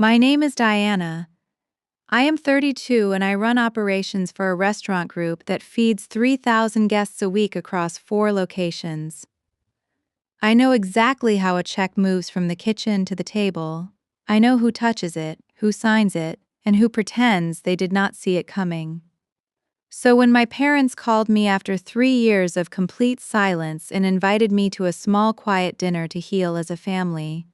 My name is Diana. I am 32 and I run operations for a restaurant group that feeds 3,000 guests a week across 4 locations. I know exactly how a check moves from the kitchen to the table. I know who touches it, who signs it, and who pretends they did not see it coming. So when my parents called me after 3 years of complete silence and invited me to a small quiet dinner to heal as a family,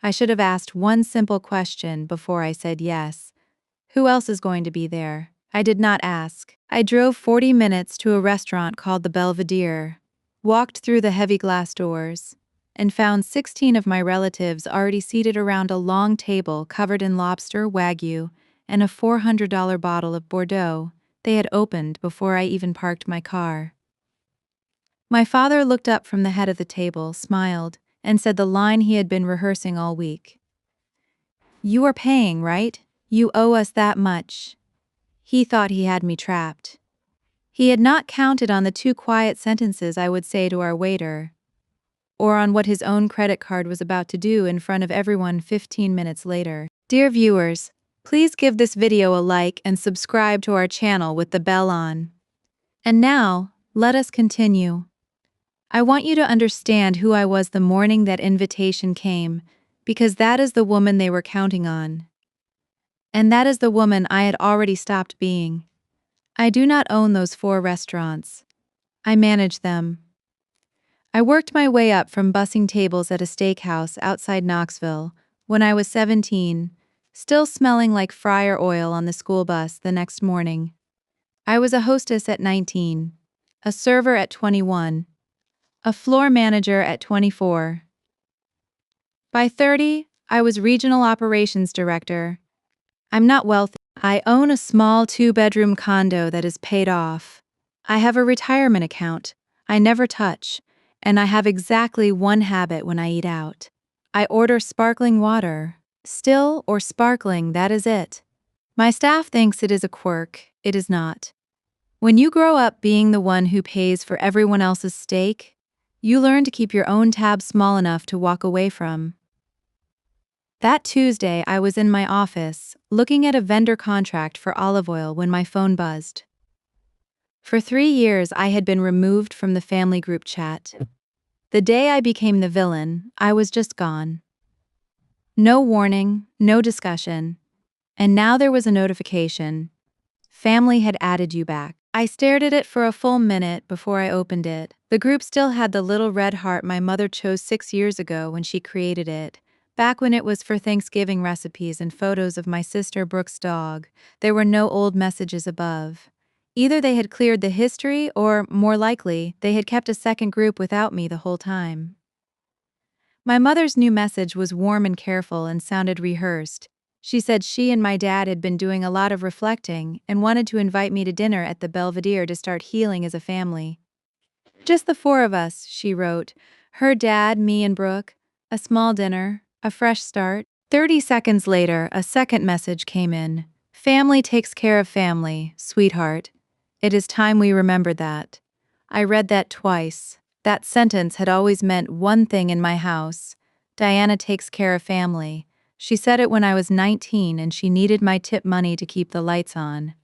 I should have asked one simple question before I said yes. Who else is going to be there? I did not ask. I drove 40 minutes to a restaurant called the Belvedere, walked through the heavy glass doors, and found 16 of my relatives already seated around a long table covered in lobster, Wagyu, and a $400 bottle of Bordeaux they had opened before I even parked my car. My father looked up from the head of the table, smiled, and said the line he had been rehearsing all week. "You are paying, right? You owe us that much." He thought he had me trapped. He had not counted on the 2 quiet sentences I would say to our waiter, or on what his own credit card was about to do in front of everyone 15 minutes later. Dear viewers, please give this video a like and subscribe to our channel with the bell on. And now, let us continue. I want you to understand who I was the morning that invitation came, because that is the woman they were counting on. And that is the woman I had already stopped being. I do not own those 4 restaurants. I manage them. I worked my way up from bussing tables at a steakhouse outside Knoxville when I was 17, still smelling like fryer oil on the school bus the next morning. I was a hostess at 19, a server at 21, a floor manager at 24. By 30, I was regional operations director. I'm not wealthy. I own a small 2-bedroom condo that is paid off. I have a retirement account I never touch, and I have exactly one habit when I eat out. I order sparkling water. Still or sparkling, that is it. My staff thinks it is a quirk. It is not. When you grow up being the one who pays for everyone else's steak, you learn to keep your own tab small enough to walk away from. That Tuesday, I was in my office, looking at a vendor contract for olive oil when my phone buzzed. For 3 years, I had been removed from the family group chat. The day I became the villain, I was just gone. No warning, no discussion. And now there was a notification. Family had added you back. I stared at it for a full minute before I opened it. The group still had the little red heart my mother chose 6 years ago when she created it. Back when it was for Thanksgiving recipes and photos of my sister Brooke's dog, there were no old messages above. Either they had cleared the history or, more likely, they had kept a second group without me the whole time. My mother's new message was warm and careful and sounded rehearsed. She said she and my dad had been doing a lot of reflecting and wanted to invite me to dinner at the Belvedere to start healing as a family. Just the 4 of us, she wrote. Her dad, me and Brooke. A small dinner. A fresh start. 30 seconds later, a second message came in. Family takes care of family, sweetheart. It is time we remembered that. I read that twice. That sentence had always meant one thing in my house. Diana takes care of family. She said it when I was 19 and she needed my tip money to keep the lights on.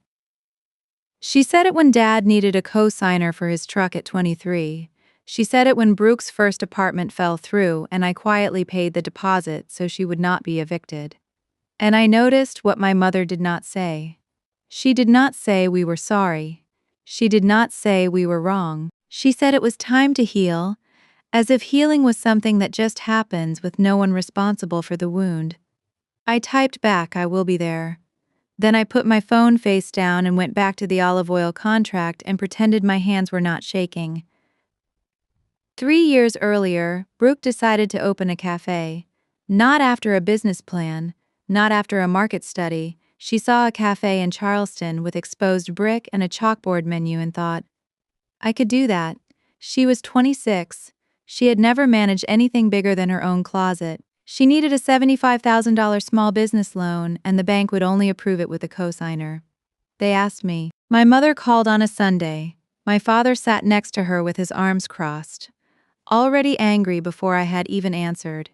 She said it when Dad needed a cosigner for his truck at 23. She said it when Brooke's first apartment fell through and I quietly paid the deposit so she would not be evicted. And I noticed what my mother did not say. She did not say we were sorry. She did not say we were wrong. She said it was time to heal, as if healing was something that just happens with no one responsible for the wound. I typed back, I will be there. Then I put my phone face down and went back to the olive oil contract and pretended my hands were not shaking. 3 years earlier, Brooke decided to open a cafe. Not after a business plan, not after a market study. She saw a cafe in Charleston with exposed brick and a chalkboard menu and thought, I could do that. She was 26. She had never managed anything bigger than her own closet. She needed a $75,000 small business loan, and the bank would only approve it with a cosigner. They asked me. My mother called on a Sunday. My father sat next to her with his arms crossed, already angry before I had even answered.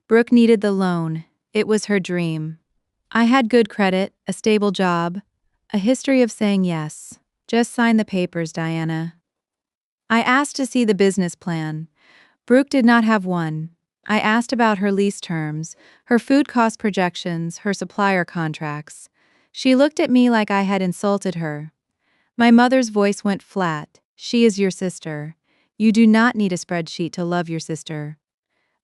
Brooke needed the loan. It was her dream. I had good credit, a stable job, a history of saying yes. Just sign the papers, Diana. I asked to see the business plan. Brooke did not have one. I asked about her lease terms, her food cost projections, her supplier contracts. She looked at me like I had insulted her. My mother's voice went flat. She is your sister. You do not need a spreadsheet to love your sister.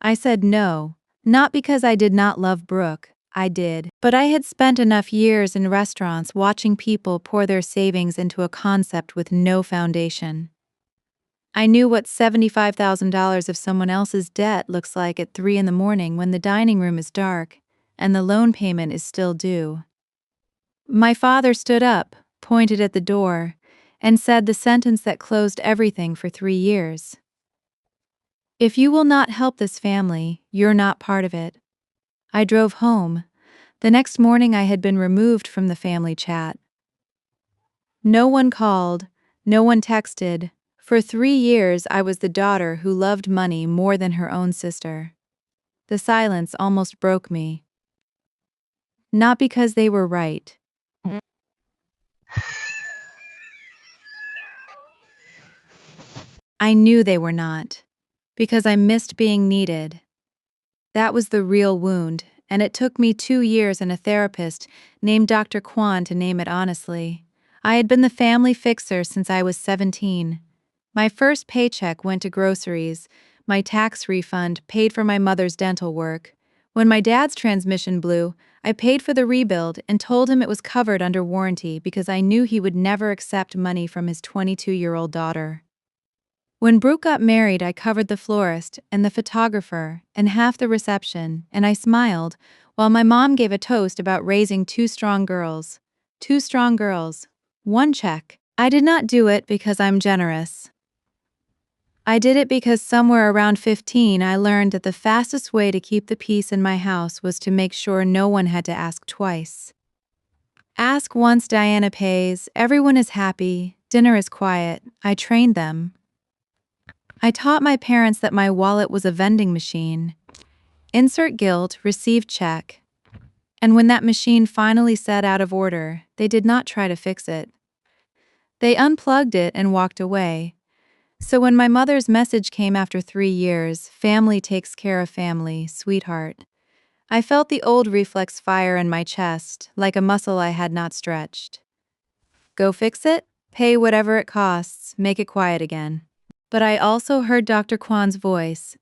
I said no, not because I did not love Brooke. I did, but I had spent enough years in restaurants watching people pour their savings into a concept with no foundation. I knew what $75,000 of someone else's debt looks like at 3 in the morning when the dining room is dark and the loan payment is still due. My father stood up, pointed at the door, and said the sentence that closed everything for 3 years. If you will not help this family, you're not part of it. I drove home. The next morning I had been removed from the family chat. No one called, no one texted. For 3 years I was the daughter who loved money more than her own sister. The silence almost broke me. Not because they were right. I knew they were not. Because I missed being needed. That was the real wound, and it took me 2 years and a therapist named Dr. Kwan to name it honestly. I had been the family fixer since I was 17. My first paycheck went to groceries. My tax refund paid for my mother's dental work. When my dad's transmission blew, I paid for the rebuild and told him it was covered under warranty because I knew he would never accept money from his 22-year-old daughter. When Brooke got married, I covered the florist and the photographer and half the reception, and I smiled while my mom gave a toast about raising 2 strong girls. 2 strong girls. 1 check. I did not do it because I'm generous. I did it because somewhere around 15 I learned that the fastest way to keep the peace in my house was to make sure no one had to ask twice. Ask once, Diana pays, everyone is happy, dinner is quiet. I trained them. I taught my parents that my wallet was a vending machine. Insert guilt, receive check. And when that machine finally said out of order, they did not try to fix it. They unplugged it and walked away. So when my mother's message came after 3 years, family takes care of family, sweetheart, I felt the old reflex fire in my chest, like a muscle I had not stretched. Go fix it, pay whatever it costs, make it quiet again. But I also heard Dr. Kwan's voice,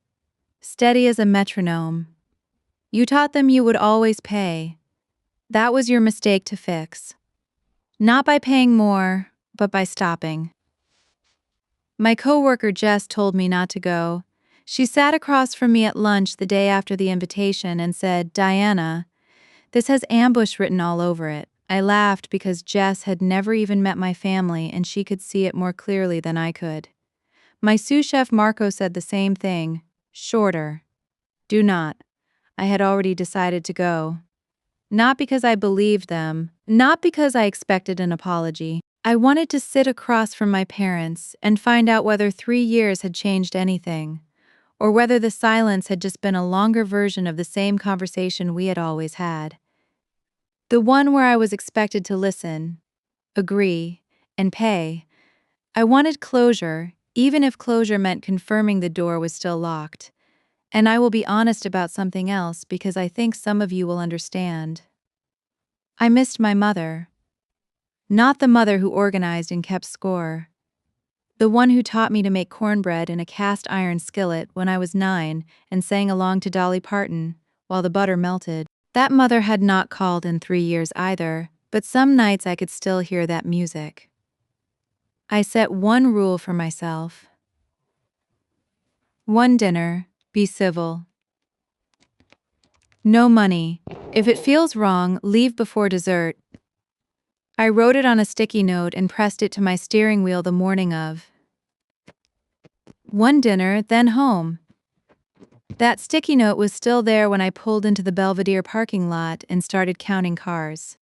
steady as a metronome. You taught them you would always pay. That was your mistake to fix. Not by paying more, but by stopping. My coworker Jess told me not to go. She sat across from me at lunch the day after the invitation and said, Diana, this has ambush written all over it. I laughed because Jess had never even met my family and she could see it more clearly than I could. My sous chef Marco said the same thing, shorter. Do not. I had already decided to go. Not because I believed them, not because I expected an apology. I wanted to sit across from my parents and find out whether 3 years had changed anything, or whether the silence had just been a longer version of the same conversation we had always had. The one where I was expected to listen, agree, and pay. I wanted closure, even if closure meant confirming the door was still locked. And I will be honest about something else because I think some of you will understand. I missed my mother. Not the mother who organized and kept score. The one who taught me to make cornbread in a cast iron skillet when I was 9 and sang along to Dolly Parton while the butter melted. That mother had not called in 3 years either, but some nights I could still hear that music. I set one rule for myself. One dinner, be civil. No money. If it feels wrong, leave before dessert. I wrote it on a sticky note and pressed it to my steering wheel the morning of. One dinner, then home. That sticky note was still there when I pulled into the Belvedere parking lot and started counting cars.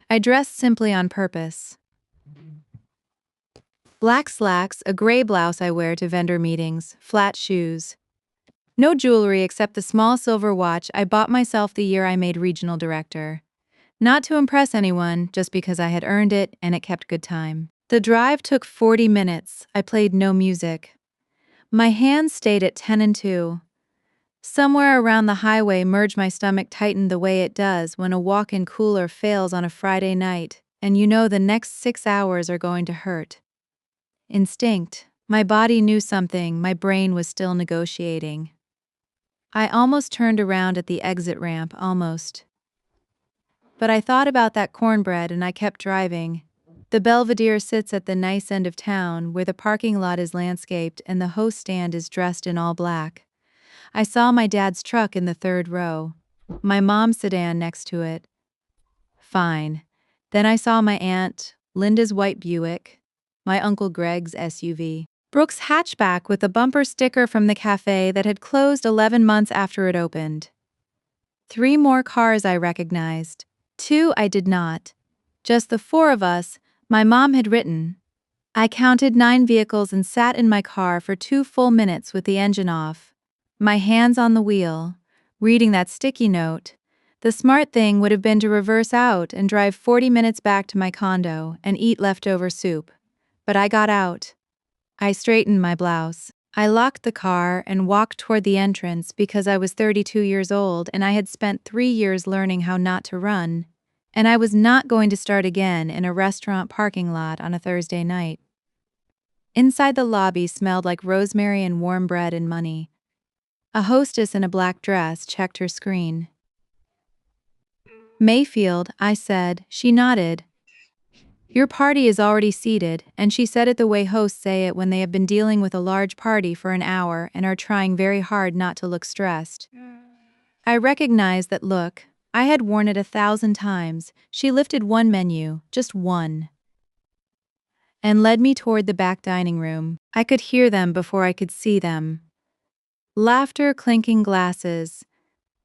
I dressed simply on purpose. Black slacks, a gray blouse I wear to vendor meetings, flat shoes. No jewelry except the small silver watch I bought myself the year I made regional director. Not to impress anyone, just because I had earned it and it kept good time. The drive took 40 minutes. I played no music. My hands stayed at 10 and 2. Somewhere around the highway, my stomach tightened the way it does when a walk-in cooler fails on a Friday night, and you know the next 6 hours are going to hurt. Instinct. My body knew something, my brain was still negotiating. I almost turned around at the exit ramp, almost. But I thought about that cornbread and I kept driving. The Belvedere sits at the nice end of town, where the parking lot is landscaped and the host stand is dressed in all black. I saw my dad's truck in the third row, my mom's sedan next to it. Fine. Then I saw my aunt, Linda's white Buick, my uncle Greg's SUV, Brooke's hatchback with a bumper sticker from the cafe that had closed 11 months after it opened. 3 more cars I recognized. 2 I did not. Just the 4 of us, my mom had written. I counted 9 vehicles and sat in my car for 2 full minutes with the engine off, my hands on the wheel, reading that sticky note. The smart thing would have been to reverse out and drive 40 minutes back to my condo and eat leftover soup. But I got out. I straightened my blouse. I locked the car and walked toward the entrance because I was 32 years old and I had spent 3 years learning how not to run, and I was not going to start again in a restaurant parking lot on a Thursday night. Inside the lobby smelled like rosemary and warm bread and money. A hostess in a black dress checked her screen. Mayfield, I said. She nodded. Your party is already seated, and she said it the way hosts say it when they have been dealing with a large party for an hour and are trying very hard not to look stressed. I recognized that look. I had worn it 1,000 times. She lifted one menu, just one, and led me toward the back dining room. I could hear them before I could see them. Laughter, clinking glasses.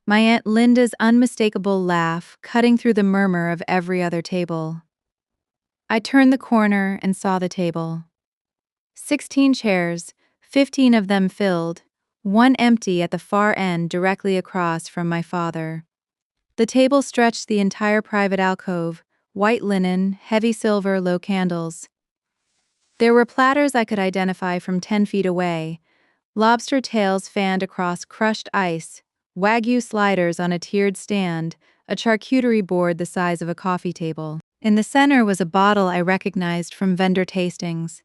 My Aunt Linda's unmistakable laugh cutting through the murmur of every other table. I turned the corner and saw the table. 16 chairs, 15 of them filled, one empty at the far end directly across from my father. The table stretched the entire private alcove, white linen, heavy silver, low candles. There were platters I could identify from 10 feet away, lobster tails fanned across crushed ice, Wagyu sliders on a tiered stand, a charcuterie board the size of a coffee table. In the center was a bottle I recognized from vendor tastings,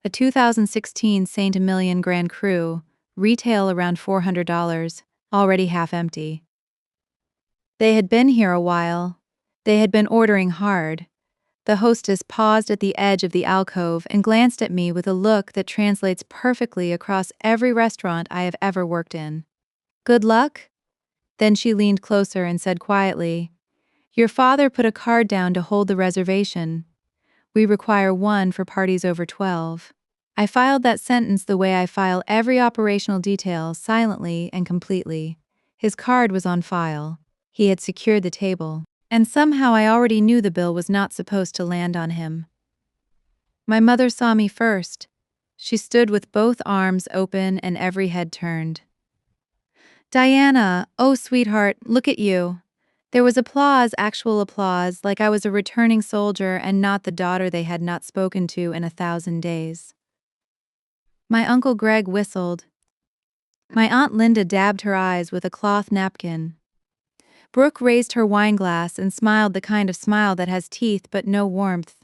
a 2016 Saint Emilion Grand Cru, retail around $400, already half empty. They had been here a while. They had been ordering hard. The hostess paused at the edge of the alcove and glanced at me with a look that translates perfectly across every restaurant I have ever worked in. Good luck? Then she leaned closer and said quietly, Your father put a card down to hold the reservation. We require 1 for parties over 12. I filed that sentence the way I file every operational detail, silently and completely. His card was on file. He had secured the table. And somehow I already knew the bill was not supposed to land on him. My mother saw me first. She stood with both arms open and every head turned. Diana, oh sweetheart, look at you. There was applause, actual applause, like I was a returning soldier and not the daughter they had not spoken to in 1,000 days. My Uncle Greg whistled. My Aunt Linda dabbed her eyes with a cloth napkin. Brooke raised her wineglass and smiled the kind of smile that has teeth but no warmth.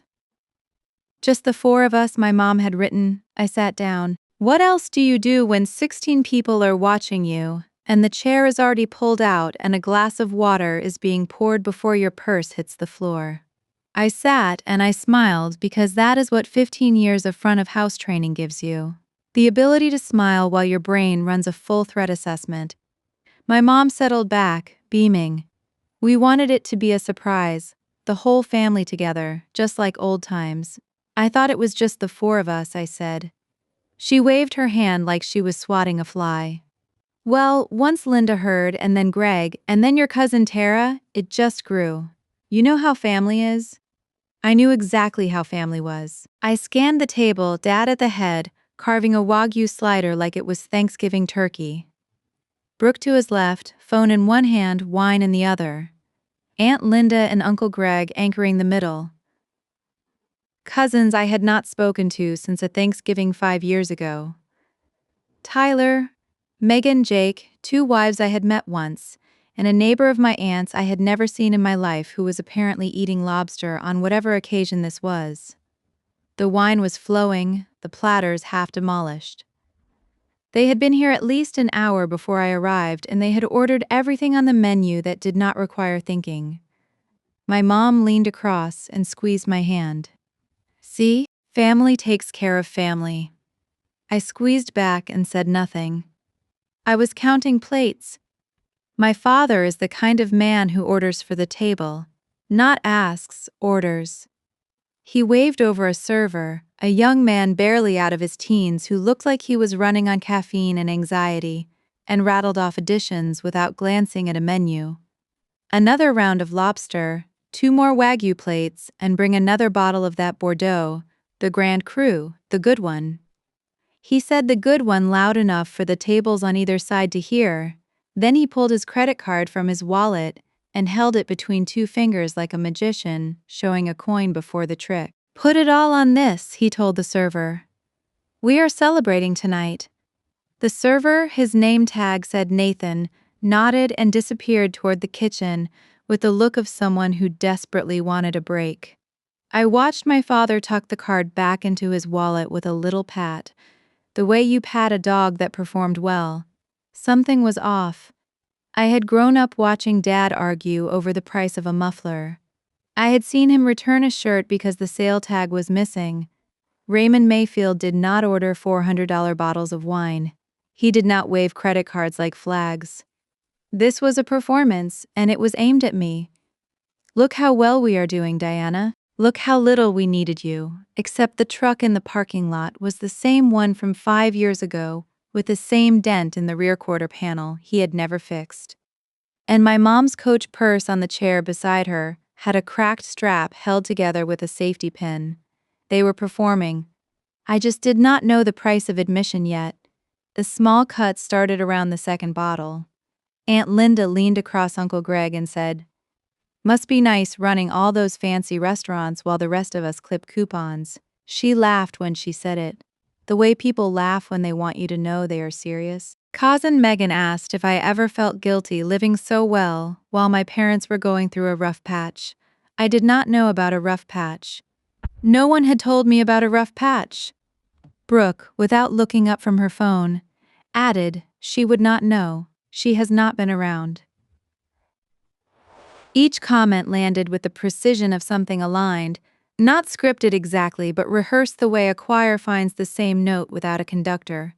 Just the 4 of us, my mom had written. I sat down. What else do you do when 16 people are watching you, and the chair is already pulled out and a glass of water is being poured before your purse hits the floor? I sat and I smiled because that is what 15 years of front of house training gives you. The ability to smile while your brain runs a full threat assessment. My mom settled back, beaming. We wanted it to be a surprise, the whole family together, just like old times. I thought it was just the 4 of us, I said. She waved her hand like she was swatting a fly. Well, once Linda heard, and then Greg, and then your cousin Tara, it just grew. You know how family is? I knew exactly how family was. I scanned the table, Dad at the head, carving a Wagyu slider like it was Thanksgiving turkey. Brooke to his left, phone in one hand, wine in the other. Aunt Linda and Uncle Greg anchoring the middle. Cousins I had not spoken to since a Thanksgiving 5 years ago. Tyler, Megan, Jake, 2 wives I had met once, and a neighbor of my aunt's I had never seen in my life who was apparently eating lobster on whatever occasion this was. The wine was flowing, the platters half demolished. They had been here at least an hour before I arrived, and they had ordered everything on the menu that did not require thinking. My mom leaned across and squeezed my hand. See, family takes care of family. I squeezed back and said nothing. I was counting plates. My father is the kind of man who orders for the table, not asks, orders. He waved over a server, a young man barely out of his teens who looked like he was running on caffeine and anxiety, and rattled off additions without glancing at a menu. Another round of lobster, 2 more Wagyu plates, and bring another bottle of that Bordeaux, the Grand Cru, the good one. He said the good one loud enough for the tables on either side to hear. Then he pulled his credit card from his wallet and held it between 2 fingers like a magician, showing a coin before the trick. Put it all on this, he told the server. We are celebrating tonight. The server, his name tag said Nathan, nodded and disappeared toward the kitchen with the look of someone who desperately wanted a break. I watched my father tuck the card back into his wallet with a little pat, the way you pat a dog that performed well. Something was off. I had grown up watching Dad argue over the price of a muffler. I had seen him return a shirt because the sale tag was missing. Raymond Mayfield did not order $400 bottles of wine. He did not wave credit cards like flags. This was a performance, and it was aimed at me. Look how well we are doing, Diana. Look how little we needed you, except the truck in the parking lot was the same one from 5 years ago, with the same dent in the rear quarter panel he had never fixed. And my mom's Coach purse on the chair beside her had a cracked strap held together with a safety pin. They were performing. I just did not know the price of admission yet. The small cut started around the second bottle. Aunt Linda leaned across Uncle Greg and said, "Must be nice running all those fancy restaurants while the rest of us clip coupons." She laughed when she said it, the way people laugh when they want you to know they are serious. Cousin Megan asked if I ever felt guilty living so well while my parents were going through a rough patch. I did not know about a rough patch. No one had told me about a rough patch. Brooke, without looking up from her phone, added she would not know. She has not been around. Each comment landed with the precision of something aligned, not scripted exactly but rehearsed the way a choir finds the same note without a conductor.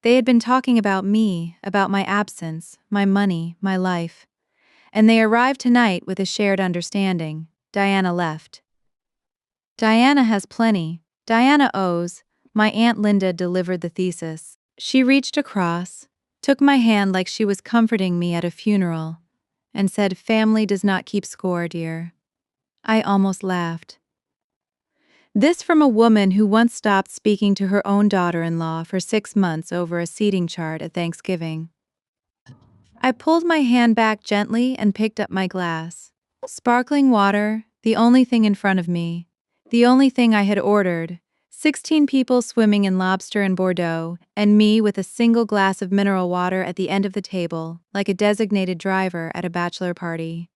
They had been talking about me, about my absence, my money, my life. And they arrived tonight with a shared understanding. Diana left. Diana has plenty. Diana owes. My Aunt Linda delivered the thesis. She reached across, took my hand like she was comforting me at a funeral, and said, "Family does not keep score, dear." I almost laughed. This from a woman who once stopped speaking to her own daughter-in-law for 6 months over a seating chart at Thanksgiving. I pulled my hand back gently and picked up my glass. Sparkling water, the only thing in front of me, the only thing I had ordered, 16 people swimming in lobster and Bordeaux, and me with a single glass of mineral water at the end of the table, like a designated driver at a bachelor party.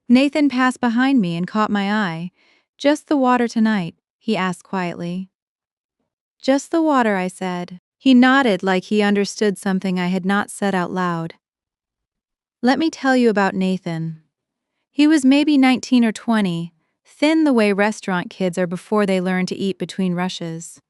Nathan passed behind me and caught my eye. "Just the water tonight?" he asked quietly. "Just the water," I said. He nodded like he understood something I had not said out loud. Let me tell you about Nathan. He was maybe 19 or 20, thin the way restaurant kids are before they learn to eat between rushes.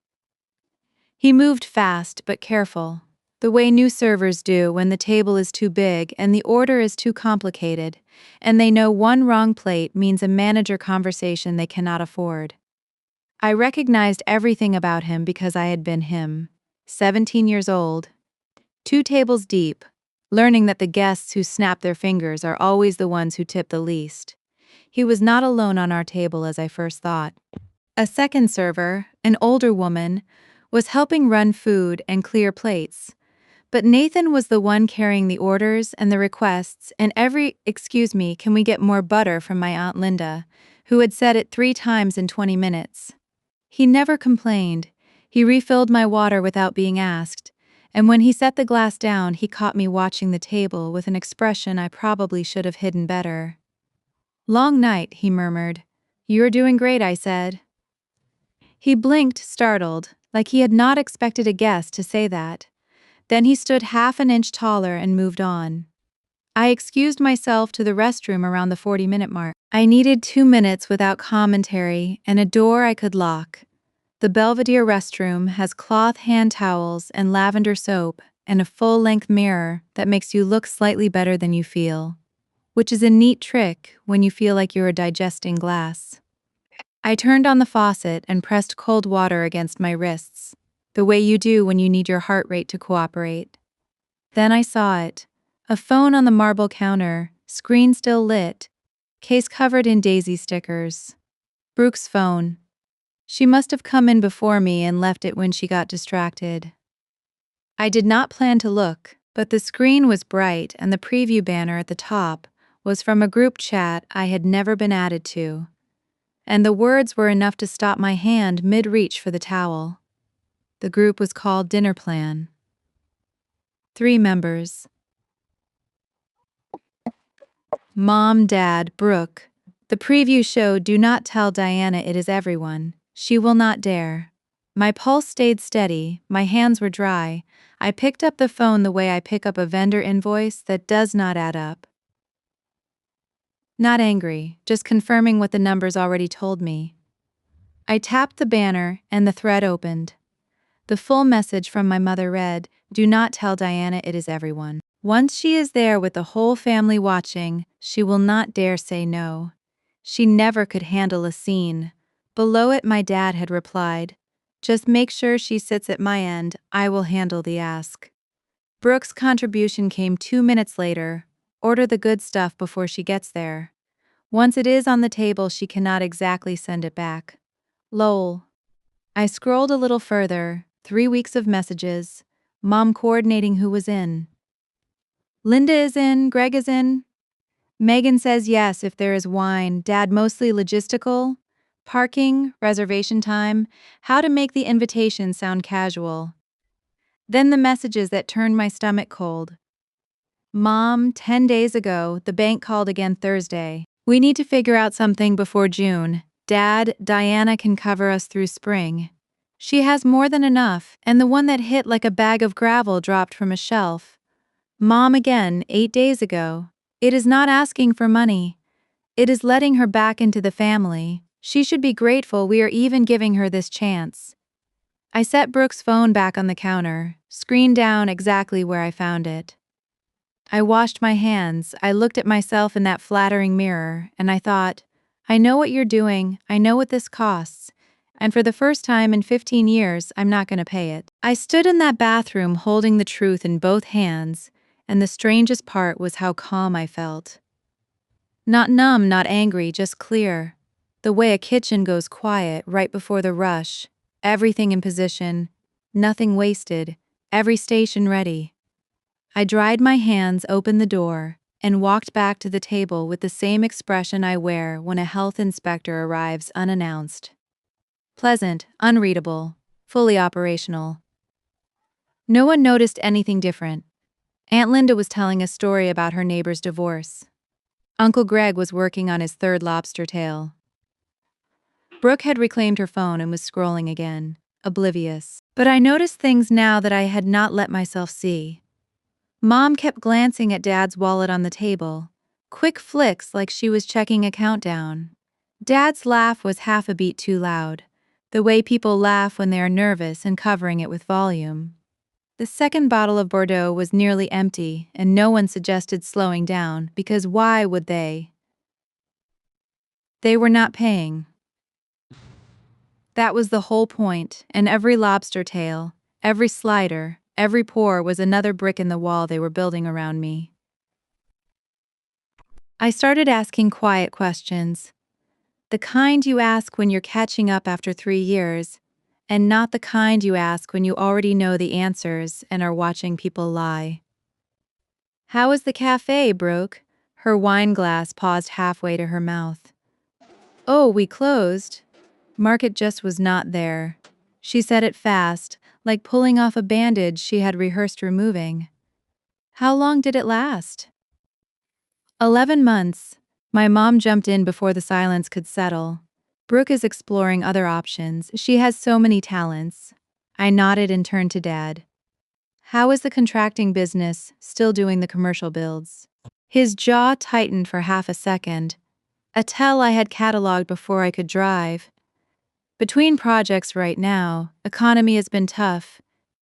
He moved fast but careful, the way new servers do when the table is too big and the order is too complicated, and they know one wrong plate means a manager conversation they cannot afford. I recognized everything about him because I had been him, 17 years old, 2 tables deep, learning that the guests who snap their fingers are always the ones who tip the least. He was not alone on our table as I first thought. A second server, an older woman, was helping run food and clear plates, But Nathan was the one carrying the orders and the requests, and every "Excuse me, can we get more butter?" from my Aunt Linda, who had said it 3 times in 20 minutes. He never complained. He refilled my water without being asked, and when he set the glass down, he caught me watching the table with an expression I probably should have hidden better. "Long night," he murmured. "You're doing great," I said. He blinked, startled, like he had not expected a guest to say that. Then he stood half an inch taller and moved on. I excused myself to the restroom around the 40-minute mark. I needed 2 minutes without commentary and a door I could lock. The Belvedere restroom has cloth hand towels and lavender soap and a full-length mirror that makes you look slightly better than you feel, which is a neat trick when you feel like you're digesting glass. I turned on the faucet and pressed cold water against my wrists, the way you do when you need your heart rate to cooperate. Then I saw it. A phone on the marble counter, screen still lit, case covered in daisy stickers. Brooke's phone. She must have come in before me and left it when she got distracted. I did not plan to look, but the screen was bright and the preview banner at the top was from a group chat I had never been added to. And the words were enough to stop my hand mid-reach for the towel. The group was called Dinner Plan. 3 members. Mom, Dad, Brooke. The preview showed "Do not tell Diana it is everyone. She will not dare." My pulse stayed steady, my hands were dry. I picked up the phone the way I pick up a vendor invoice that does not add up. Not angry, just confirming what the numbers already told me. I tapped the banner and the thread opened. The full message from my mother read, "Do not tell Diana it is everyone. Once she is there with the whole family watching, she will not dare say no. She never could handle a scene." Below it my dad had replied, "Just make sure she sits at my end, I will handle the ask." Brooke's contribution came 2 minutes later. "Order the good stuff before she gets there. Once it is on the table, she cannot exactly send it back. Lol." I scrolled a little further, 3 weeks of messages, Mom coordinating who was in. "Linda is in, Greg is in. Megan says yes if there is wine, Dad mostly logistical. Parking, reservation time, how to make the invitation sound casual." Then the messages that turned my stomach cold. "Mom, 10 days ago, the bank called again Thursday. We need to figure out something before June. Dad, Diana can cover us through spring. She has more than enough, and the one that hit like a bag of gravel dropped from a shelf." Mom again, 8 days ago. "It is not asking for money. It is letting her back into the family. She should be grateful we are even giving her this chance." I set Brooke's phone back on the counter, screen down exactly where I found it. I washed my hands, I looked at myself in that flattering mirror, and I thought, I know what you're doing, I know what this costs, and for the first time in 15 years, I'm not going to pay it. I stood in that bathroom holding the truth in both hands, and the strangest part was how calm I felt. Not numb, not angry, just clear. The way a kitchen goes quiet right before the rush, everything in position, nothing wasted, every station ready. I dried my hands, opened the door, and walked back to the table with the same expression I wear when a health inspector arrives unannounced. Pleasant, unreadable, fully operational. No one noticed anything different. Aunt Linda was telling a story about her neighbor's divorce. Uncle Greg was working on his 3rd lobster tail. Brooke had reclaimed her phone and was scrolling again, oblivious. But I noticed things now that I had not let myself see. Mom kept glancing at Dad's wallet on the table, quick flicks like she was checking a countdown. Dad's laugh was half a beat too loud, the way people laugh when they are nervous and covering it with volume. The second bottle of Bordeaux was nearly empty, and no one suggested slowing down, because why would they? They were not paying. That was the whole point, and every lobster tail, every slider, every pour was another brick in the wall they were building around me. I started asking quiet questions. The kind you ask when you're catching up after 3 years. and not the kind you ask when you already know the answers and are watching people lie. How is the cafe, Brooke? Her wine glass paused halfway to her mouth. Oh, we closed. Market just was not there. She said it fast, like pulling off a bandage she had rehearsed removing. How long did it last? 11 months. My mom jumped in before the silence could settle. Brooke is exploring other options. She has so many talents. I nodded and turned to Dad. How is the contracting business still doing the commercial builds? His jaw tightened for half a second, a tell I had cataloged before I could drive. Between projects right now, economy has been tough.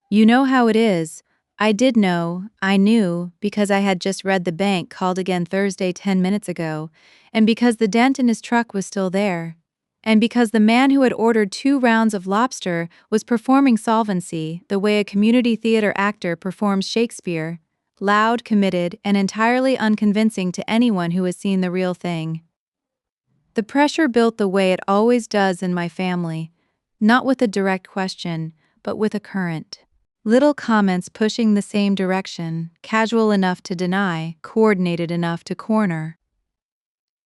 You know how it is. I did know, I knew, because I had just read the bank called again Thursday 10 minutes ago, and because the dent in his truck was still there, and because the man who had ordered 2 rounds of Lobster was performing solvency the way a community theater actor performs Shakespeare, loud, committed, and entirely unconvincing to anyone who has seen the real thing. The pressure built the way it always does in my family, not with a direct question, but with a current. Little comments pushing the same direction, casual enough to deny, coordinated enough to corner.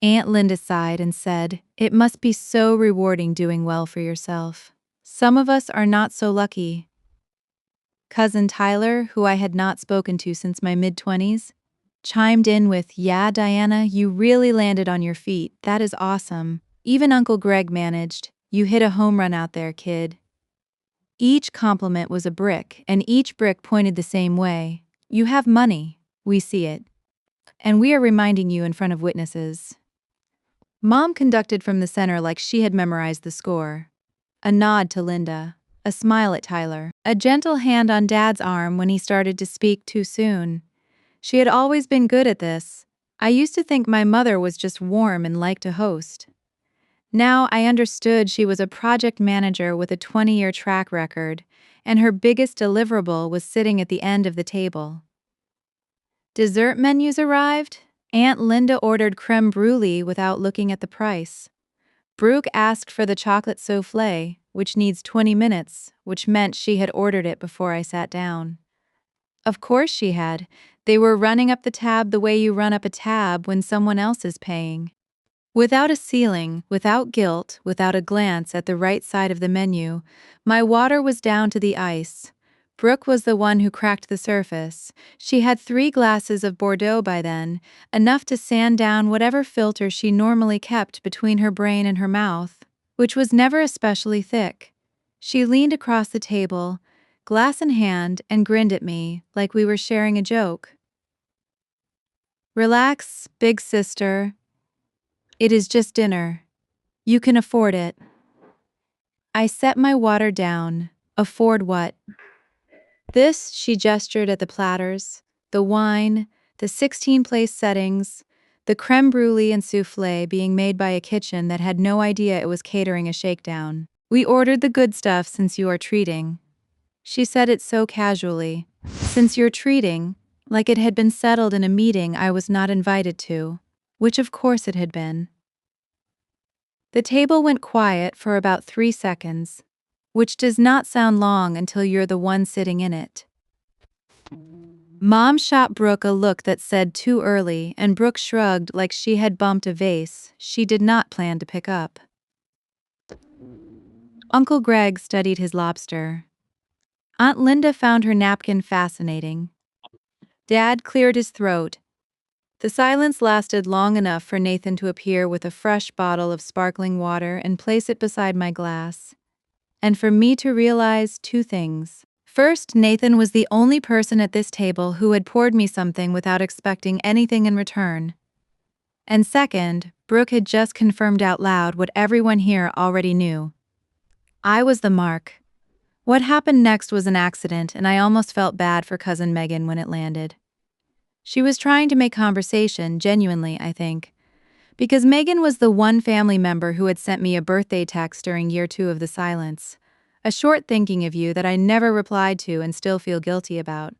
Aunt Linda sighed and said, "It must be so rewarding doing well for yourself. Some of us are not so lucky." Cousin Tyler, who I had not spoken to since my mid-20s, chimed in with, "Yeah, Diana, you really landed on your feet. That is awesome. Even Uncle Greg managed. You hit a home run out there, kid." Each compliment was a brick, and each brick pointed the same way. You have money. We see it. And we are reminding you in front of witnesses. Mom conducted from the center like she had memorized the score. A nod to Linda. A smile at Tyler. A gentle hand on Dad's arm when he started to speak too soon. She had always been good at this. I used to think my mother was just warm and liked to host. Now I understood she was a project manager with a 20-year track record, and her biggest deliverable was sitting at the end of the table. Dessert menus arrived. Aunt Linda ordered creme brulee without looking at the price. Brooke asked for the chocolate soufflé, which needs 20 minutes, which meant she had ordered it before I sat down. Of course she had. They were running up the tab the way you run up a tab when someone else is paying. Without a ceiling, without guilt, without a glance at the right side of the menu, my water was down to the ice. Brooke was the one who cracked the surface. She had 3 glasses of Bordeaux by then, enough to sand down whatever filter she normally kept between her brain and her mouth, which was never especially thick. She leaned across the table, glass in hand, and grinned at me like we were sharing a joke. "Relax, big sister. It is just dinner. You can afford it." I set my water down. Afford what? This, she gestured at the platters, the wine, the 16-place settings, the creme brulee and soufflé being made by a kitchen that had no idea it was catering a shakedown. "We ordered the good stuff since you are treating." She said it so casually. Since you're treating, like it had been settled in a meeting I was not invited to, which of course it had been. The table went quiet for about 3 seconds, which does not sound long until you're the one sitting in it. Mom shot Brooke a look that said too early, and Brooke shrugged like she had bumped a vase she did not plan to pick up. Uncle Greg studied his lobster. Aunt Linda found her napkin fascinating. Dad cleared his throat. The silence lasted long enough for Nathan to appear with a fresh bottle of sparkling water and place it beside my glass. And for me to realize 2 things. First, Nathan was the only person at this table who had poured me something without expecting anything in return. And second, Brooke had just confirmed out loud what everyone here already knew. I was the mark. What happened next was an accident, and I almost felt bad for Cousin Megan when it landed. She was trying to make conversation, genuinely, I think. Because Megan was the one family member who had sent me a birthday text during year 2 of the silence. A short thinking of you that I never replied to and still feel guilty about.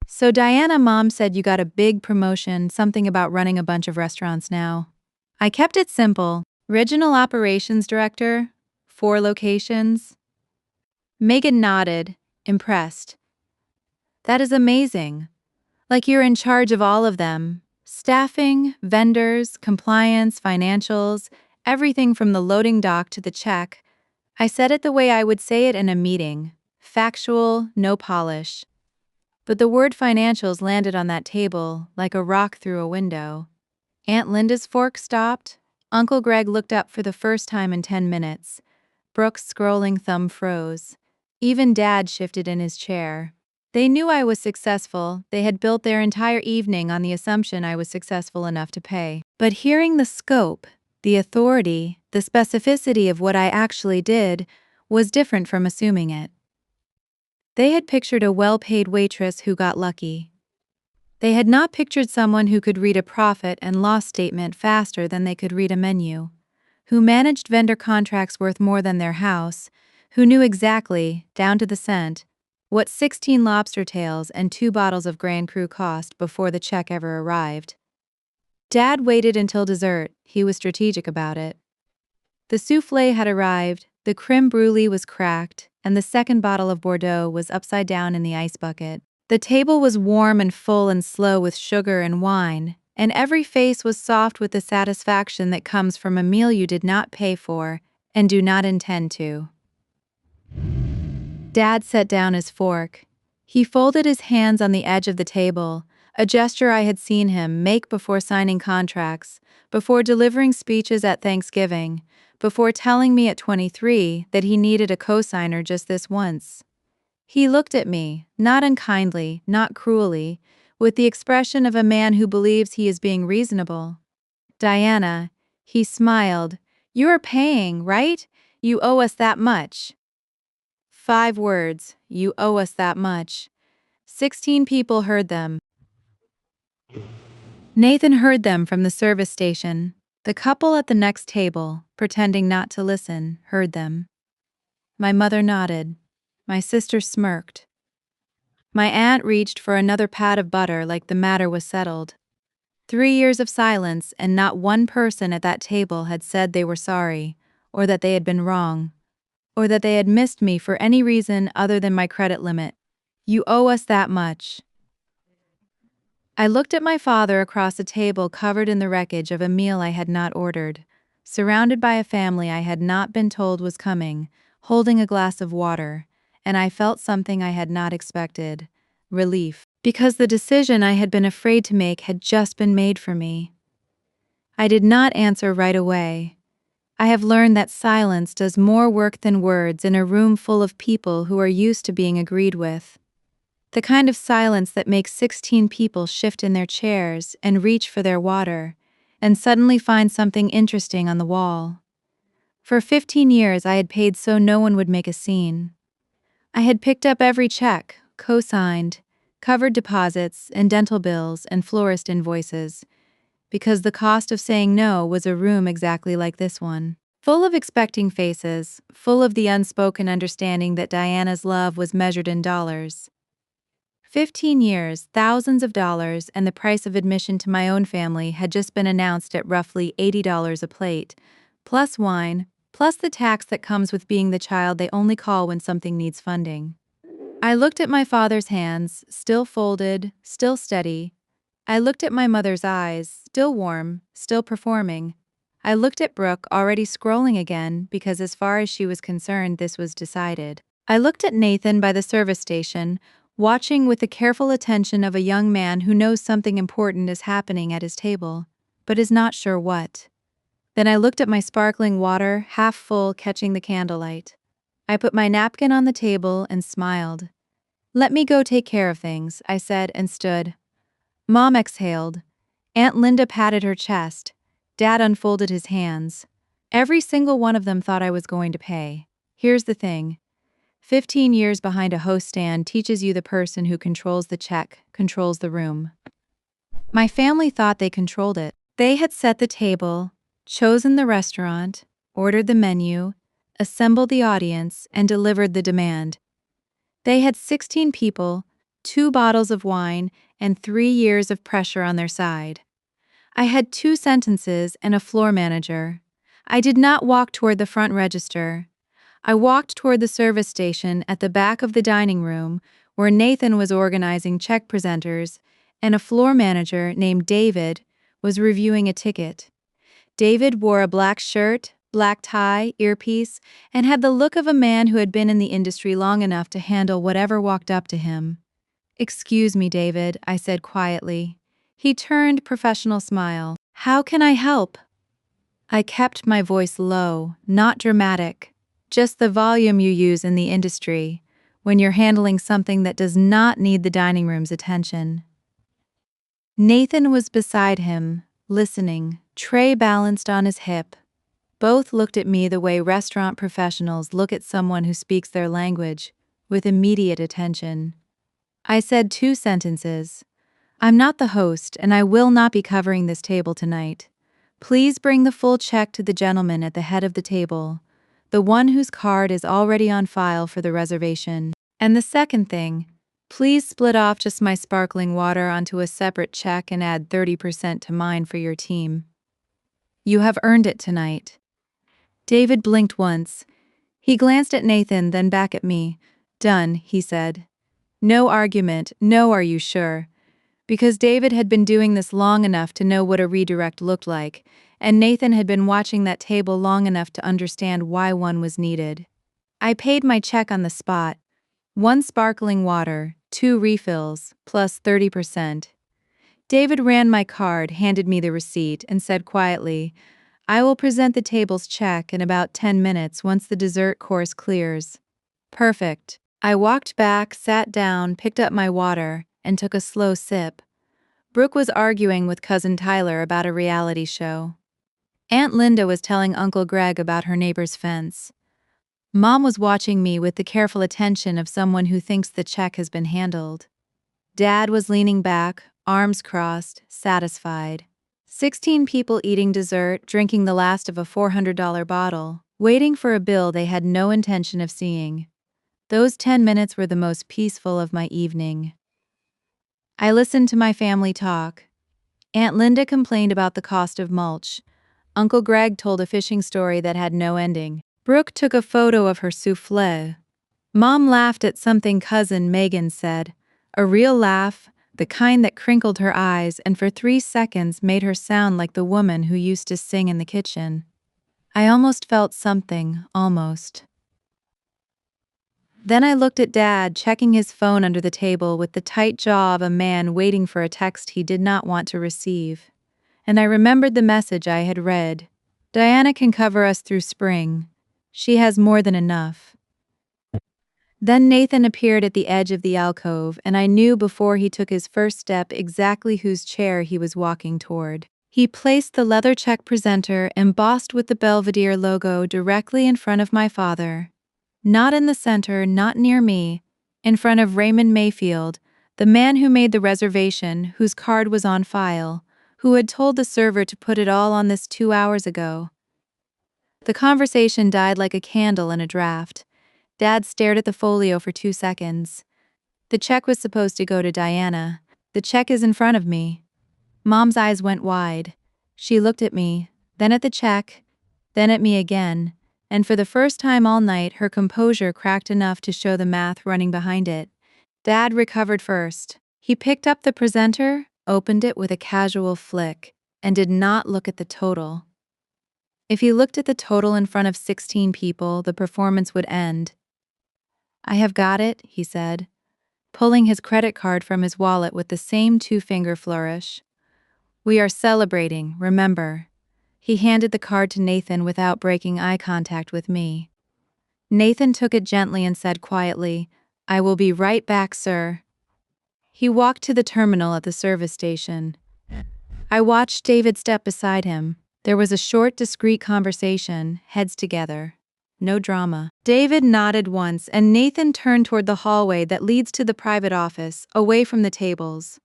"So Diana, Mom said you got a big promotion, something about running a bunch of restaurants now." I kept it simple. Regional Operations Director, 4 locations. Megan nodded, impressed. That is amazing. Like you're in charge of all of them. Staffing, vendors, compliance, financials, everything from the loading dock to the check. I said it the way I would say it in a meeting. Factual, no polish. But the word financials landed on that table like a rock through a window. Aunt Linda's fork stopped. Uncle Greg looked up for the first time in 10 minutes. Brooke's scrolling thumb froze. Even Dad shifted in his chair. They knew I was successful. They had built their entire evening on the assumption I was successful enough to pay. But hearing the scope, the authority, the specificity of what I actually did was different from assuming it. They had pictured a well-paid waitress who got lucky. They had not pictured someone who could read a profit and loss statement faster than they could read a menu, who managed vendor contracts worth more than their house, who knew exactly, down to the cent, what 16 lobster tails and 2 bottles of Grand Cru cost before the check ever arrived. Dad waited until dessert. He was strategic about it. The soufflé had arrived, the creme brulee was cracked, and the second bottle of Bordeaux was upside down in the ice bucket. The table was warm and full and slow with sugar and wine, and every face was soft with the satisfaction that comes from a meal you did not pay for and do not intend to. Dad set down his fork. He folded his hands on the edge of the table, a gesture I had seen him make before signing contracts, before delivering speeches at Thanksgiving, before telling me at 23 that he needed a cosigner just this once. He looked at me, not unkindly, not cruelly, with the expression of a man who believes he is being reasonable. Diana, he smiled, you are paying, right? You owe us that much. 5 words, you owe us that much. 16 people heard them. Nathan heard them from the service station. The couple at the next table, pretending not to listen, heard them. My mother nodded. My sister smirked. My aunt reached for another pat of butter like the matter was settled. 3 years of silence, and not one person at that table had said they were sorry, or that they had been wrong, or that they had missed me for any reason other than my credit limit. You owe us that much. I looked at my father across a table covered in the wreckage of a meal I had not ordered, surrounded by a family I had not been told was coming, holding a glass of water, and I felt something I had not expected: relief. Because the decision I had been afraid to make had just been made for me. I did not answer right away. I have learned that silence does more work than words in a room full of people who are used to being agreed with. The kind of silence that makes 16 people shift in their chairs and reach for their water, and suddenly find something interesting on the wall. For 15 years I had paid so no one would make a scene. I had picked up every check, co-signed, covered deposits and dental bills and florist invoices, because the cost of saying no was a room exactly like this one. Full of expecting faces, full of the unspoken understanding that Diana's love was measured in dollars. 15 years, thousands of dollars, and the price of admission to my own family had just been announced at roughly $80 a plate, plus wine, plus the tax that comes with being the child they only call when something needs funding. I looked at my father's hands, still folded, still steady. I looked at my mother's eyes, still warm, still performing. I looked at Brooke, already scrolling again, because as far as she was concerned, this was decided. I looked at Nathan by the service station, watching with the careful attention of a young man who knows something important is happening at his table, but is not sure what. Then I looked at my sparkling water, half full, catching the candlelight. I put my napkin on the table and smiled. Let me go take care of things, I said, and stood. Mom exhaled. Aunt Linda patted her chest. Dad unfolded his hands. Every single one of them thought I was going to pay. Here's the thing. 15 years behind a host stand teaches you the person who controls the check controls the room. My family thought they controlled it. They had set the table, chosen the restaurant, ordered the menu, assembled the audience, and delivered the demand. They had 16 people, 2 bottles of wine, and 3 years of pressure on their side. I had 2 sentences and a floor manager. I did not walk toward the front register. I walked toward the service station at the back of the dining room, where Nathan was organizing check presenters, and a floor manager named David was reviewing a ticket. David wore a black shirt, black tie, earpiece, and had the look of a man who had been in the industry long enough to handle whatever walked up to him. "Excuse me, David," I said quietly. He turned, professional smile. "How can I help?" I kept my voice low, not dramatic, just the volume you use in the industry when you're handling something that does not need the dining room's attention. Nathan was beside him, listening, tray balanced on his hip. Both looked at me the way restaurant professionals look at someone who speaks their language, with immediate attention. I said 2 sentences. "I'm not the host, and I will not be covering this table tonight. Please bring the full check to the gentleman at the head of the table, the one whose card is already on file for the reservation. And the second thing, please split off just my sparkling water onto a separate check and add 30% to mine for your team. You have earned it tonight." David blinked once. He glanced at Nathan, then back at me. "Done," he said. No argument, no "are you sure?" Because David had been doing this long enough to know what a redirect looked like, and Nathan had been watching that table long enough to understand why one was needed. I paid my check on the spot. 1 sparkling water, 2 refills, plus 30%. David ran my card, handed me the receipt, and said quietly, "I will present the table's check in about 10 minutes once the dessert course clears." Perfect. I walked back, sat down, picked up my water, and took a slow sip. Brooke was arguing with Cousin Tyler about a reality show. Aunt Linda was telling Uncle Greg about her neighbor's fence. Mom was watching me with the careful attention of someone who thinks the check has been handled. Dad was leaning back, arms crossed, satisfied. 16 people eating dessert, drinking the last of a $400 bottle, waiting for a bill they had no intention of seeing. Those 10 minutes were the most peaceful of my evening. I listened to my family talk. Aunt Linda complained about the cost of mulch. Uncle Greg told a fishing story that had no ending. Brooke took a photo of her souffle. Mom laughed at something Cousin Megan said. A real laugh, the kind that crinkled her eyes and for 3 seconds made her sound like the woman who used to sing in the kitchen. I almost felt something, almost. Then I looked at Dad, checking his phone under the table with the tight jaw of a man waiting for a text he did not want to receive. And I remembered the message I had read. "Diana can cover us through spring. She has more than enough." Then Nathan appeared at the edge of the alcove, and I knew before he took his first step exactly whose chair he was walking toward. He placed the leather check presenter embossed with the Belvedere logo directly in front of my father. Not in the center, not near me, in front of Raymond Mayfield, the man who made the reservation, whose card was on file, who had told the server to put it all on this 2 hours ago. The conversation died like a candle in a draft. Dad stared at the folio for 2 seconds. The check was supposed to go to Diana. The check is in front of me. Mom's eyes went wide. She looked at me, then at the check, then at me again. And for the first time all night, her composure cracked enough to show the math running behind it. Dad recovered first. He picked up the presenter, opened it with a casual flick, and did not look at the total. If he looked at the total in front of 16 people, the performance would end. "I have got it," he said, pulling his credit card from his wallet with the same 2-finger flourish. "We are celebrating, remember." He handed the card to Nathan without breaking eye contact with me. Nathan took it gently and said quietly, "I will be right back, sir." He walked to the terminal at the service station. I watched David step beside him. There was a short, discreet conversation, heads together. No drama. David nodded once, and Nathan turned toward the hallway that leads to the private office, away from the tables.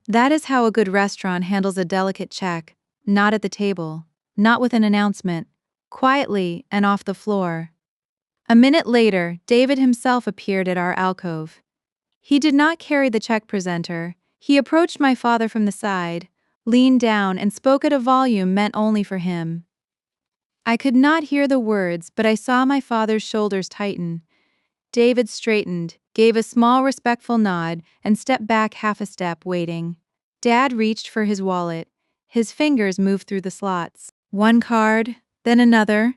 That is how a good restaurant handles a delicate check, not at the table. Not with an announcement, quietly and off the floor. A minute later, David himself appeared at our alcove. He did not carry the check presenter. He approached my father from the side, leaned down, and spoke at a volume meant only for him. I could not hear the words, but I saw my father's shoulders tighten. David straightened, gave a small respectful nod, and stepped back half a step, waiting. Dad reached for his wallet. His fingers moved through the slots. One card, then another,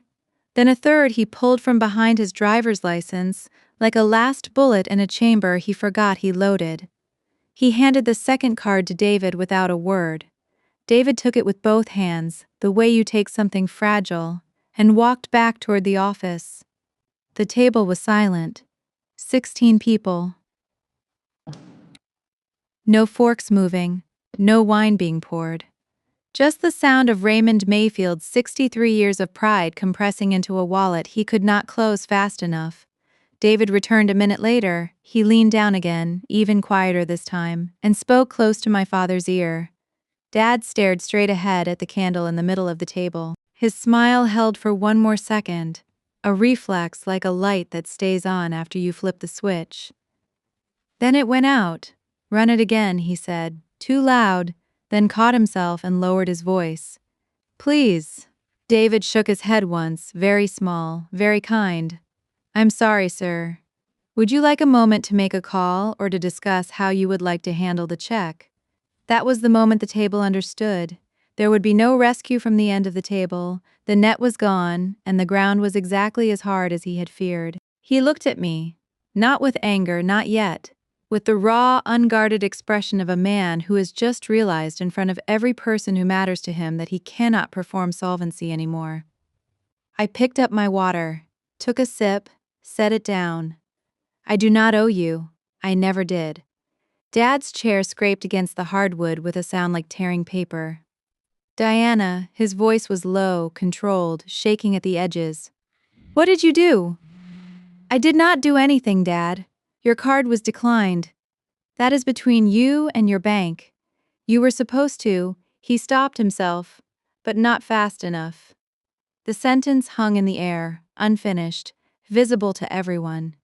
then a third he pulled from behind his driver's license, like a last bullet in a chamber he forgot he loaded. He handed the second card to David without a word. David took it with both hands, the way you take something fragile, and walked back toward the office. The table was silent. 16 people. No forks moving, no wine being poured. Just the sound of Raymond Mayfield's 63 years of pride compressing into a wallet he could not close fast enough. David returned a minute later. He leaned down again, even quieter this time, and spoke close to my father's ear. Dad stared straight ahead at the candle in the middle of the table. His smile held for one more second, a reflex like a light that stays on after you flip the switch. Then it went out. "Run it again," he said, too loud, then caught himself and lowered his voice. "Please." David shook his head once, very small, very kind. "I'm sorry, sir. Would you like a moment to make a call or to discuss how you would like to handle the check?" That was the moment the table understood. There would be no rescue from the end of the table. The net was gone, and the ground was exactly as hard as he had feared. He looked at me, not with anger, not yet, with the raw, unguarded expression of a man who has just realized in front of every person who matters to him that he cannot perform solvency anymore. I picked up my water, took a sip, set it down. "I do not owe you. I never did." Dad's chair scraped against the hardwood with a sound like tearing paper. "Diana," his voice was low, controlled, shaking at the edges. "What did you do?" "I did not do anything, Dad. Your card was declined. That is between you and your bank. You were supposed to." He stopped himself, but not fast enough. The sentence hung in the air, unfinished, visible to everyone.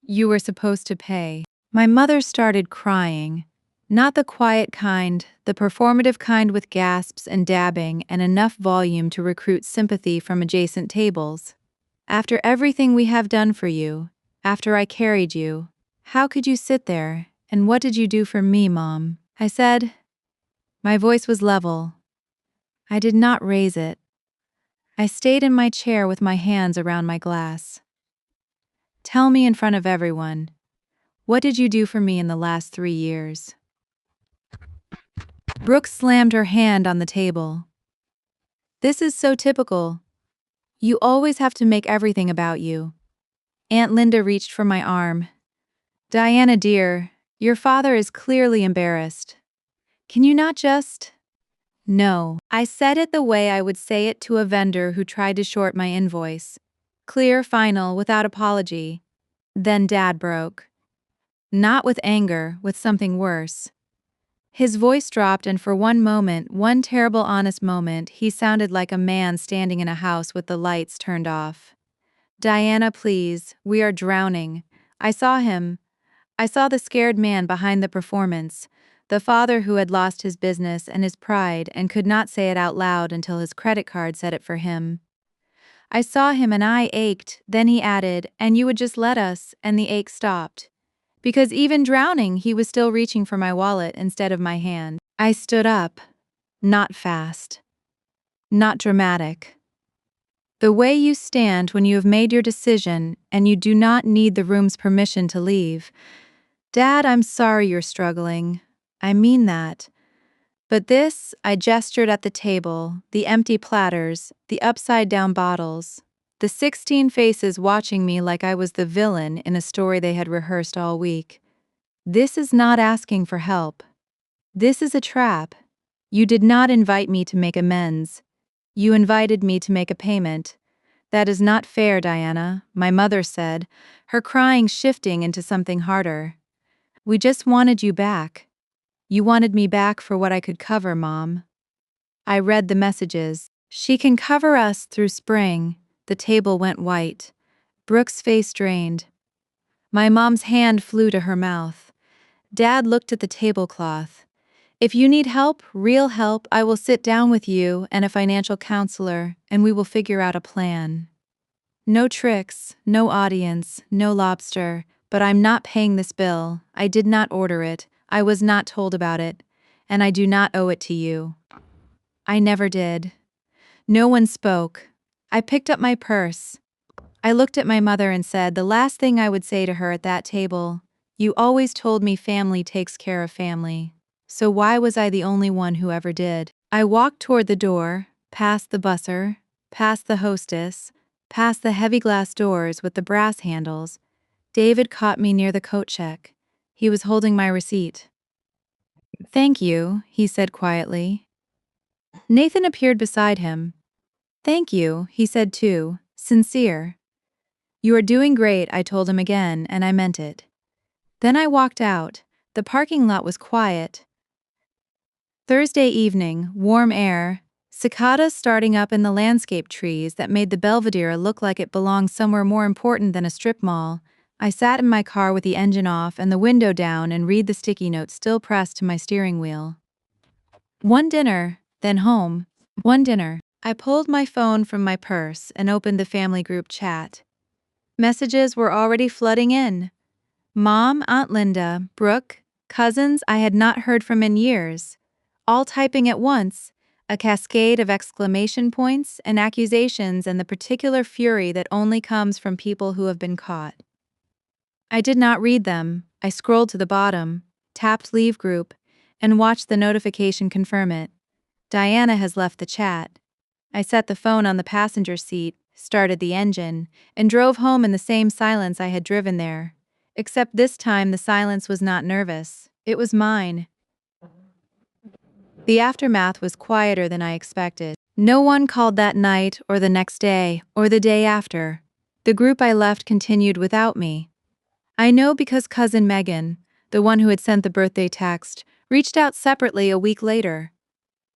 "You were supposed to pay." My mother started crying. Not the quiet kind, the performative kind with gasps and dabbing and enough volume to recruit sympathy from adjacent tables. "After everything we have done for you, after I carried you, how could you sit there, and what did you do for me, Mom?" I said. My voice was level. I did not raise it. I stayed in my chair with my hands around my glass. "Tell me in front of everyone. What did you do for me in the last 3 years?" Brooke slammed her hand on the table. "This is so typical. You always have to make everything about you." Aunt Linda reached for my arm. "Diana dear, your father is clearly embarrassed. Can you not just—" "No." I said it the way I would say it to a vendor who tried to short my invoice. Clear, final, without apology. Then Dad broke. Not with anger, with something worse. His voice dropped, and for one moment, one terrible honest moment, he sounded like a man standing in a house with the lights turned off. "Diana, please, we are drowning." I saw him. I saw the scared man behind the performance, the father who had lost his business and his pride and could not say it out loud until his credit card said it for him. I saw him and I ached. Then he added, "And you would just let us," and the ache stopped. Because even drowning, he was still reaching for my wallet instead of my hand. I stood up. Not fast. Not dramatic. The way you stand when you have made your decision and you do not need the room's permission to leave. "Dad, I'm sorry you're struggling. I mean that. But this," I gestured at the table, the empty platters, the upside-down bottles, the 16 faces watching me like I was the villain in a story they had rehearsed all week. "This is not asking for help. This is a trap. You did not invite me to make amends. You invited me to make a payment. That is not fair, Diana," my mother said, her crying shifting into something harder. "We just wanted you back. You wanted me back for what I could cover, Mom." I read the messages. "She can cover us through spring." The table went white. Brooke's face drained. My mom's hand flew to her mouth. Dad looked at the tablecloth. If you need help, real help, I will sit down with you and a financial counselor, and we will figure out a plan. No tricks, no audience, no lobster, but I'm not paying this bill. I did not order it, I was not told about it, and I do not owe it to you. I never did. No one spoke. I picked up my purse. I looked at my mother and said the last thing I would say to her at that table, "You always told me family takes care of family. So why was I the only one who ever did?" I walked toward the door, past the busser, past the hostess, past the heavy glass doors with the brass handles. David caught me near the coat check. He was holding my receipt. "Thank you," he said quietly. Nathan appeared beside him. "Thank you," he said too, sincere. "You are doing great," I told him again, and I meant it. Then I walked out. The parking lot was quiet. Thursday evening, warm air, cicadas starting up in the landscape trees that made the Belvedere look like it belonged somewhere more important than a strip mall. I sat in my car with the engine off and the window down and read the sticky notes still pressed to my steering wheel. One dinner, then home. One dinner. I pulled my phone from my purse and opened the family group chat. Messages were already flooding in. Mom, Aunt Linda, Brooke, cousins I had not heard from in years. All typing at once, a cascade of exclamation points and accusations and the particular fury that only comes from people who have been caught. I did not read them. I scrolled to the bottom, tapped Leave Group, and watched the notification confirm it. Diana has left the chat. I set the phone on the passenger seat, started the engine, and drove home in the same silence I had driven there. Except this time the silence was not nervous. It was mine. The aftermath was quieter than I expected. No one called that night or the next day or the day after. The group I left continued without me. I know because cousin Megan, the one who had sent the birthday text, reached out separately a week later.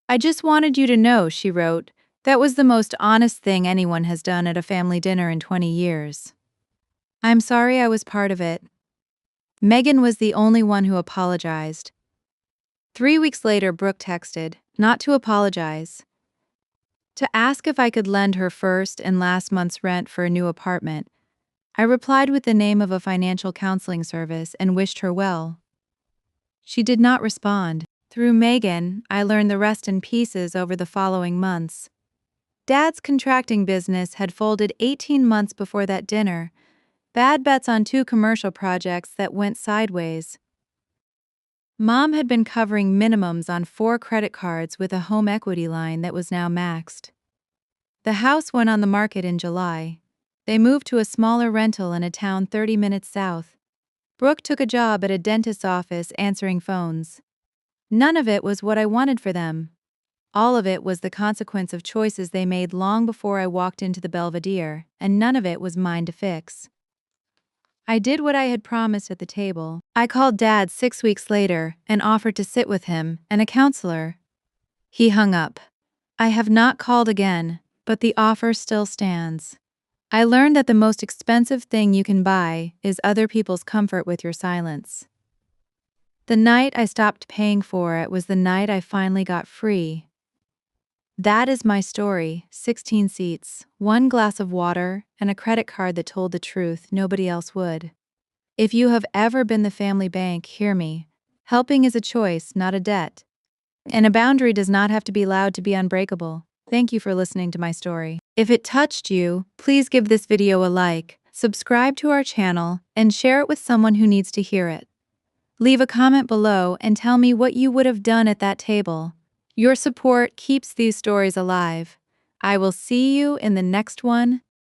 "I just wanted you to know," she wrote, "that was the most honest thing anyone has done at a family dinner in 20 years. I'm sorry I was part of it." Megan was the only one who apologized. 3 weeks later, Brooke texted, not to apologize, to ask if I could lend her first and last month's rent for a new apartment. I replied with the name of a financial counseling service and wished her well. She did not respond. Through Megan, I learned the rest in pieces over the following months. Dad's contracting business had folded 18 months before that dinner. Bad bets on 2 commercial projects that went sideways. Mom had been covering minimums on 4 credit cards with a home equity line that was now maxed. The house went on the market in July. They moved to a smaller rental in a town 30 minutes south. Brooke took a job at a dentist's office answering phones. None of it was what I wanted for them. All of it was the consequence of choices they made long before I walked into the Belvedere, and none of it was mine to fix. I did what I had promised at the table. I called Dad 6 weeks later and offered to sit with him and a counselor. He hung up. I have not called again, but the offer still stands. I learned that the most expensive thing you can buy is other people's comfort with your silence. The night I stopped paying for it was the night I finally got free. That is my story. 16 seats, 1 glass of water, and a credit card that told the truth nobody else would. If you have ever been the family bank, hear me. Helping is a choice, not a debt. And a boundary does not have to be loud to be unbreakable. Thank you for listening to my story. If it touched you, please give this video a like, subscribe to our channel, and share it with someone who needs to hear it. Leave a comment below and tell me what you would have done at that table. Your support keeps these stories alive. I will see you in the next one.